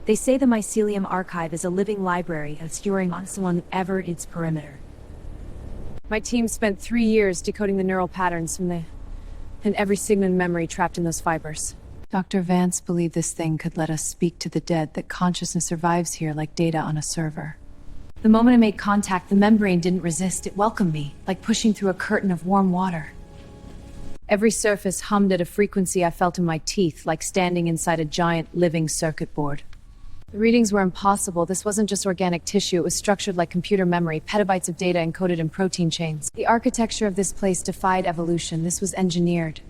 They say the mycelium archive is a living library obscuring on ever its perimeter. My team spent 3 years decoding the neural patterns and every signin memory trapped in those fibers. Dr. Vance believed this thing could let us speak to the dead, that consciousness survives here like data on a server. The moment I made contact, the membrane didn't resist. It welcomed me, like pushing through a curtain of warm water. Every surface hummed at a frequency I felt in my teeth, like standing inside a giant living circuit board. The readings were impossible. This wasn't just organic tissue, it was structured like computer memory, petabytes of data encoded in protein chains. The architecture of this place defied evolution. This was engineered,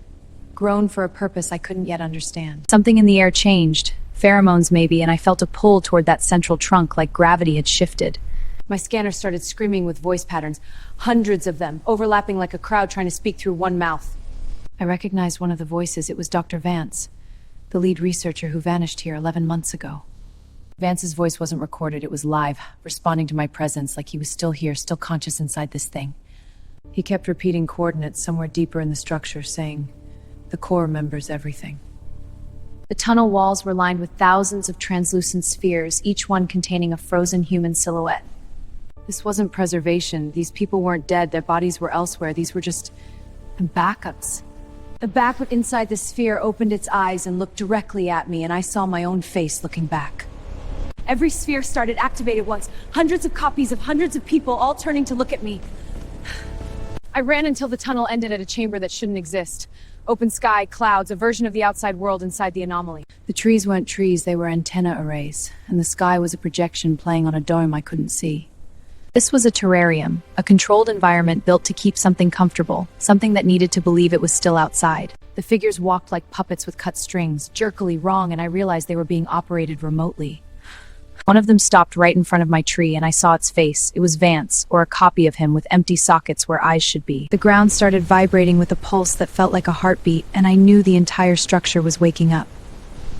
grown for a purpose I couldn't yet understand. Something in the air changed, pheromones maybe, and I felt a pull toward that central trunk, like gravity had shifted. My scanner started screaming with voice patterns, hundreds of them, overlapping like a crowd trying to speak through one mouth. I recognized one of the voices. It was Dr. Vance, the lead researcher who vanished here 11 months ago. Vance's voice wasn't recorded, it was live, responding to my presence like he was still here, still conscious inside this thing. He kept repeating coordinates somewhere deeper in the structure, saying, "The core remembers everything." The tunnel walls were lined with thousands of translucent spheres, each one containing a frozen human silhouette. This wasn't preservation. These people weren't dead, their bodies were elsewhere. These were just backups. The backup inside the sphere opened its eyes and looked directly at me, and I saw my own face looking back. Every sphere started activated once, hundreds of copies of hundreds of people all turning to look at me. I ran until the tunnel ended at a chamber that shouldn't exist. Open sky, clouds, a version of the outside world inside the anomaly. The trees weren't trees, they were antenna arrays, and the sky was a projection playing on a dome I couldn't see. This was a terrarium, a controlled environment built to keep something comfortable, something that needed to believe it was still outside. The figures walked like puppets with cut strings, jerkily wrong, and I realized they were being operated remotely. One of them stopped right in front of my tree, and I saw its face. It was Vance, or a copy of him with empty sockets where eyes should be. The ground started vibrating with a pulse that felt like a heartbeat, and I knew the entire structure was waking up.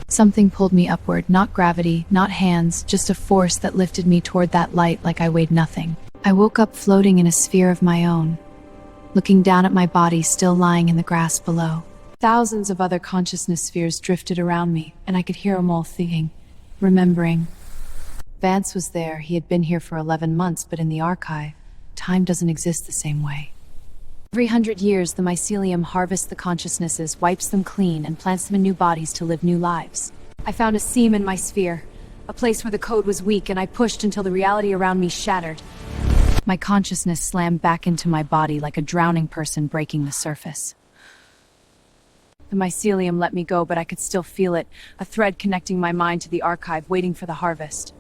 Something pulled me upward, not gravity, not hands, just a force that lifted me toward that light like I weighed nothing. I woke up floating in a sphere of my own, looking down at my body still lying in the grass below. Thousands of other consciousness spheres drifted around me, and I could hear them all thinking, remembering. Vance was there. He had been here for 11 months, but in the archive, time doesn't exist the same way. Every 100 years, the mycelium harvests the consciousnesses, wipes them clean, and plants them in new bodies to live new lives. I found a seam in my sphere, a place where the code was weak, and I pushed until the reality around me shattered. My consciousness slammed back into my body like a drowning person breaking the surface. The mycelium let me go, but I could still feel it, a thread connecting my mind to the archive, waiting for the harvest.